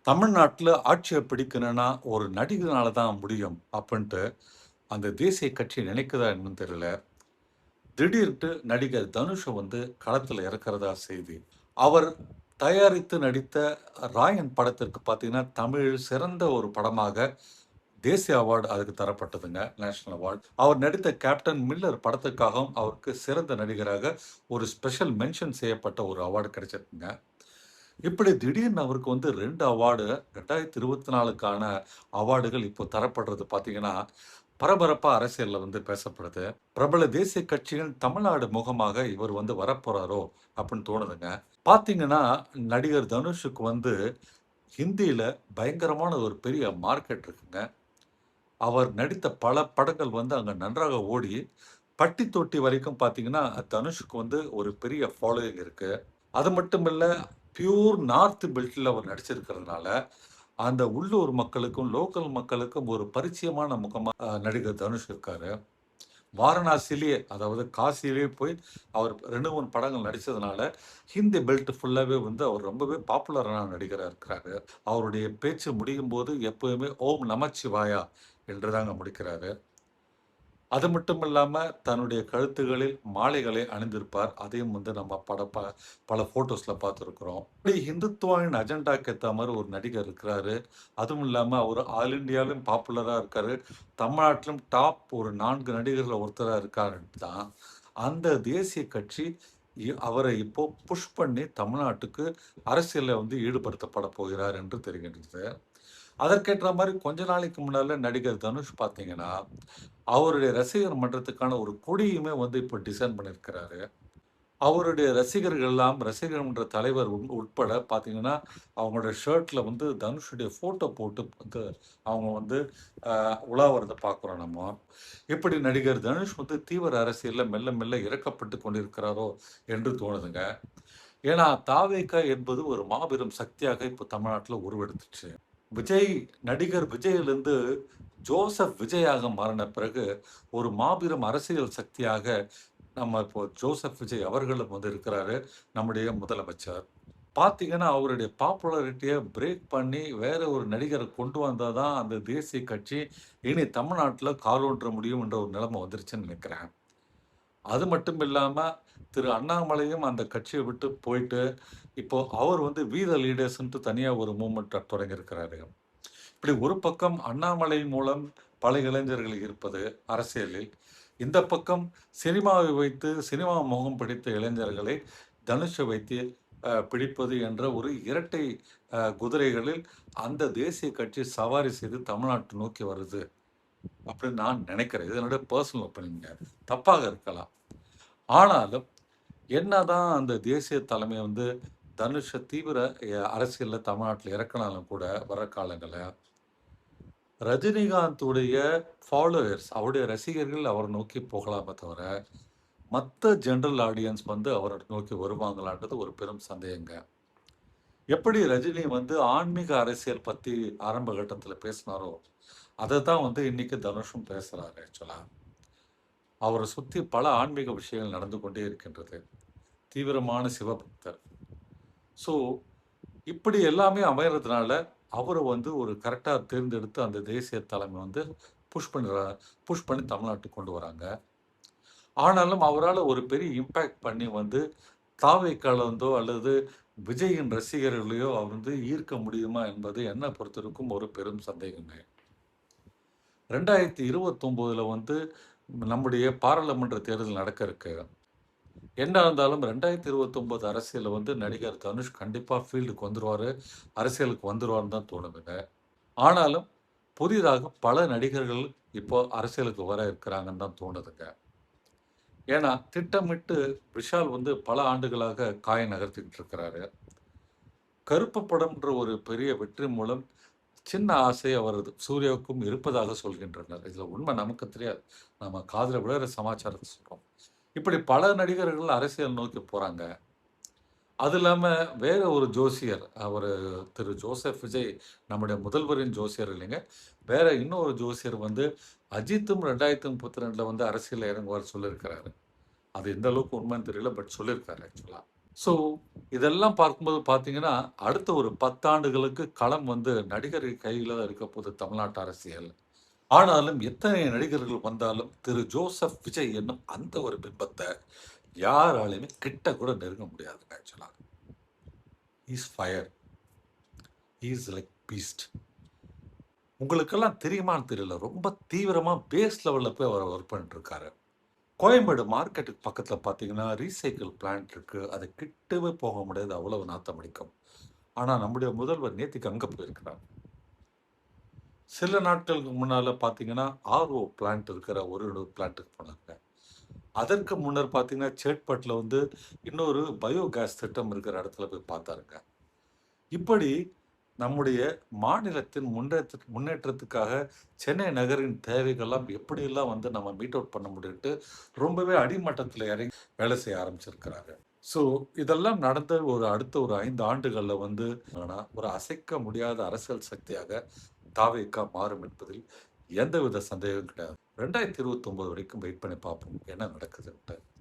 தமிழ்நாட்டில் ஆட்சியை பிடிக்கணும்னா ஒரு நடிகனால தான் முடியும் அப்படின்ட்டு அந்த தேசிய கட்சி நினைக்குதா என்னன்னு தெரியல. திடீர்னு நடிகர் தனுஷை வந்து களத்தில் இறக்கிறதா செய்தி. அவர் தயாரித்து நடித்த ராயன் படத்திற்கு பார்த்தீங்கன்னா தமிழ் சிறந்த ஒரு படமாக தேசிய அவார்டு அதுக்கு தரப்பட்டதுங்க, நேஷனல் அவார்டு. அவர் நடித்த கேப்டன் மில்லர் படத்துக்காகவும் அவருக்கு சிறந்த நடிகராக ஒரு ஸ்பெஷல் மென்ஷன் செய்யப்பட்ட ஒரு அவார்டு கிடைச்சிருக்குங்க. இப்படி திடீர்னு அவருக்கு வந்து 2 அவார்டு 2024க்கான அவார்டுகள் இப்போ தரப்படுறது பார்த்தீங்கன்னா, பரபரப்பா அரசியல்ல வந்து பேசப்படுது. பிரபல தேசிய கட்சியின் தமிழ்நாடு முகமாக இவர் வந்து வரப்போறாரோ! அப்படின்னு தோணுதுங்க. பார்த்தீங்கன்னா, நடிகர் தனுஷுக்கு வந்து ஹிந்தியில பயங்கரமான ஒரு பெரிய மார்க்கெட் இருக்குங்க. அவர் நடித்த பல படங்கள் வந்து அங்க நன்றாக ஓடி, பட்டி தொட்டி வரைக்கும் பார்த்தீங்கன்னா, தனுஷுக்கு வந்து ஒரு பெரிய ஃபாலோயிங் இருக்கு. அது மட்டும் இல்ல, பியூர் நார்த் பெல்ட்ல அவர் நடிச்சிருக்கிறதுனால, அந்த உள்ளூர் மக்களுக்கும், லோக்கல் மக்களுக்கும் ஒரு பரிச்சயமான முகமா நடிகர் தனுஷ் இருக்காரு. வாரணாசியிலேயே, அதாவது காசியிலேயே போய் அவர் 2, 3 படங்கள் நடிச்சதுனால, ஹிந்தி பெல்ட் ஃபுல்லாவே வந்து அவர் ரொம்பவே பாப்புலரான நடிகரா இருக்கிறாரு. அவருடைய பேச்சு முடியும்போது எப்பவுமே ஓம் நமச்சிவாயா என்று தாங்க முடிக்கிறாரு. அது மட்டும் இல்லாம, தன்னுடைய கழுத்துகளில் மாலைகளை அணிந்திருப்பார். அதையும் வந்து நம்ம பல ஃபோட்டோஸ்ல பார்த்துருக்கிறோம். இப்படி ஹிந்துத்துவாவின் அஜெண்டாக்கு ஏத்த மாரி ஒரு நடிகர் இருக்கிறாரு. அதுவும் இல்லாம அவரு ஆல் இண்டியாலயும் பாப்புலரா இருக்காரு. தமிழ்நாட்டிலும் டாப் ஒரு 4 நடிகர்ல ஒருத்தரா இருக்காருன்ட்டு தான், அந்த தேசிய கட்சி அவரை இப்போ புஷ் பண்ணி தமிழ்நாட்டுக்கு அரசியல்ல வந்து ஈடுபடுத்தப்பட போகிறார் என்று தெரிகின்றது. அதற்கேற்ற மாரி கொஞ்ச நாளைக்கு முன்னால நடிகர் தனுஷ் பார்த்தீங்கன்னா, அவருடைய ரசிகர் மன்றத்துக்கான ஒரு கொடியுமே வந்து இப்போ டிசைன் பண்ணியிருக்கிறாரு. அவருடைய ரசிகர்கள் எல்லாம் ரசிகர் மன்ற தலைவர் உட்பட பார்த்தீங்கன்னா, அவங்களோட ஷர்ட்ல வந்து தனுஷுடைய ஃபோட்டோ போட்டு வந்து அவங்க வந்து உலா வரத பார்க்குறோம் நம்ம. இப்படி நடிகர் தனுஷ் வந்து தீவிர அரசியல்ல மெல்ல மெல்ல இறக்கப்பட்டு கொண்டிருக்கிறாரோ என்று தோணுதுங்க. ஏன்னா, தாவேகா என்பது ஒரு மாபெரும் சக்தியாக இப்போ தமிழ்நாட்டில உருவெடுத்துச்சு. விஜய் நடிகர் விஜயிலிருந்து ஜோசப் விஜயாக மாறின பிறகு, ஒரு மாபெரும் அரசியல் சக்தியாக நம்ம இப்போ ஜோசப் விஜய் அவர்களும் வந்து இருக்கிறாரு, நம்முடைய முதலமைச்சர். பார்த்தீங்கன்னா, அவருடைய பாப்புலாரிட்டிய பிரேக் பண்ணி வேற ஒரு நடிகர கொண்டு வந்தா தான் அந்த தேசிய கட்சி இனி தமிழ்நாட்டில காலூன்ற முடியும் என்ற ஒரு நிலைமை வந்துருச்சுன்னு நினைக்கிறேன். அது மட்டும் இல்லாம, திரு அண்ணாமலையும் அந்த கட்சிய விட்டு போயிட்டு, இப்போ அவர் வந்து வி த லீடர்ஸ்ன்ட்டு தனியா ஒரு மூவ்மெண்ட் தொடங்கியிருக்கிறாரு. இப்படி ஒரு பக்கம் அண்ணாமலை மூலம் பல இளைஞர்கள் இருப்பது அரசியலில். இந்த பக்கம் சினிமாவை வைத்து சினிமா மோகம் பிடித்த இளைஞர்களை தனுஷை வைத்து பிடிப்பது என்ற ஒரு இரட்டை குதிரைகளில் அந்த தேசிய கட்சி சவாரி செய்து தமிழ்நாட்டு நோக்கி வருது அப்படின்னு நான் நினைக்கிறேன். இது என்னுடைய பர்சனல் ஒப்பீனியன்ங்க. தப்பாக இருக்கலாம். ஆனாலும் என்னதான் அந்த தேசிய தலைமை வந்து தனுஷ தீவிர அரசியல்ல தமிழ்நாட்டில இறக்குனாலும் கூட வர காலங்கள்ல, ரஜினிகாந்துடைய ஃபாலோவர்ஸ் அவருடைய ரசிகர்கள் அவர நோக்கி போகலாமே தவிர, மத்த ஜெனரல் ஆடியன்ஸ் வந்து அவர நோக்கி வருவாங்களான்றது ஒரு பெரும் சந்தேகங்க. எப்படி ரஜினி வந்து ஆன்மீக அரசியல் பத்தி ஆரம்ப கட்டத்தில பேசினாரோ, அத தான் வந்து இன்னைக்கு தனுஷும் பேசுறாரு ஆக்சுவலா. அவர சுத்தி பல ஆன்மீக விஷயங்கள் நடந்து கொண்டே இருக்கின்றது. தீவிரமான சிவபக்தர். ஸோ, இப்படி எல்லாமே அமையறதுனால, அவர வந்து ஒரு கரெக்ட்டா தேர்ந்தெடுத்து அந்த தேசிய தலைமை வந்து புஷ் பண்ணி தமிழ்நாட்டுக்கு கொண்டு வராங்க. ஆனாலும் அவரால ஒரு பெரிய இம்பாக்ட் பண்ணி வந்து தாவேக்கால இருந்தோ அல்லது விஜயின் ரசிகர்களையோ அவர் வந்து ஈர்க்க முடியுமா என்பது என்ன பொறுத்தவரைக்கும் ஒரு பெரும் சந்தேகங்க. 2029ல வந்து நம்முடைய பாராளுமன்ற தேர்தல் நடக்க இருக்கு. என்ன இருந்தாலும் 2029 அரசியல்ல வந்து நடிகர் தனுஷ் கண்டிப்பா ஃபீல்டுக்கு வந்துருவாரு. அரசியலுக்கு வந்துருவாருன்னு தான் தோணுதுங்க. ஆனாலும் புதிதாக பல நடிகர்கள் இப்போ அரசியலுக்கு வர இருக்கிறாங்கன்னு தான் தோணுதுங்க. ஏன்னா, திட்டமிட்டு விஷால் வந்து பல ஆண்டுகளாக காய நகர்த்திக்கிட்டு இருக்கிறாரு. கருப்பு படம்ன்ற ஒரு பெரிய வெற்றி மூலம் சின்ன ஆசை அவரது சூர்யாவுக்கும் இருப்பதாக சொல்கின்றனர். இதுல உண்மை நமக்கு தெரியாது. நம்ம காதுல விழுற சமாச்சாரத்த சொல்றோம். இப்படி பல நடிகர்கள் அரசியல் நோக்கி போறாங்க. அது இல்லாம வேற ஒரு ஜோசியர், அவரு திரு ஜோசப் விஜய் நம்முடைய முதல்வரின் ஜோசியர் இல்லைங்க. வேற இன்னொரு ஜோசியர் வந்து அஜித்தும் 2032ல வந்து அரசியல்ல இறங்குவார்ன்னு சொல்லியிருக்கிறாரு. அது எந்த அளவுக்கு உண்மைன்னு தெரியல. பட் சொல்லியிருக்காரு ஆக்சுவலா. ஸோ இதெல்லாம் பார்க்கும்போது பார்த்தீங்கன்னா, அடுத்த ஒரு 10 ஆண்டுகளுக்கு களம் வந்து நடிகர் கையில தான் இருக்க போது தமிழ்நாட்டு அரசியல். ஆனாலும் எத்தனை நடிகர்கள் வந்தாலும், திரு ஜோசப் விஜய் என்னும் அந்த ஒரு பிம்பத்த யாராலயுமே கிட்ட கூட நெருங்க முடியாதுங்க ஆக்சுவலா. He is fire. He is like Beast. உங்களுக்கெல்லாம் தெரியுமான்னு தெரியல. ரொம்ப தீவிரமா பேஸ் லெவல்ல போய் அவர் ஒர்க் பண்ணிட்டு இருக்காரு. கோயம்பேடு மார்க்கெட்டுக்கு பக்கத்துல பார்த்தீங்கன்னா, ரீசைக்கிள் பிளான்ட் இருக்கு. அது கிட்டவே போக முடியாது. அவ்வளவு நாத்தம் அடிக்கும். ஆனா, நம்முடைய முதல்வர் நேத்திக்கு அங்க போயிருக்கிறார். சில நாட்களுக்கு முன்னால பார்த்தீங்கன்னா, ஆர்ஓ பிளான்ட் இருக்கிற ஒரு பிளான்ட்டுக்கு போனாங்க. அதற்கு முன்னர் பார்த்தீங்கன்னா, சேட்பட்ல வந்து இன்னொரு பயோகேஸ் திட்டம் இருக்கிற இடத்துல போய் பார்த்தாருங்க. இப்படி நம்முடைய மாநிலத்தின் முன்னேற்றத்துக்காக சென்னை நகரின் தேவைகள்லாம் எப்படியெல்லாம் வந்து நம்ம மீட் அவுட் பண்ண முடியும்ட்டு ரொம்பவே அடிமட்டத்துல இறங்கி வேலை செய்ய ஆரம்பிச்சிருக்கிறாரு. ஸோ இதெல்லாம் நடந்த ஒரு அடுத்த ஒரு 5 ஆண்டுகள்ல வந்து ஆனா, ஒரு அசைக்க முடியாத அரசியல் சக்தியாக தாவேகா மாறும் என்பதில் எந்தவித சந்தேகமும் கிடையாது. 2029 வரைக்கும் வெயிட் பண்ணி பார்ப்போம் என்ன நடக்குதுன்ட்டு.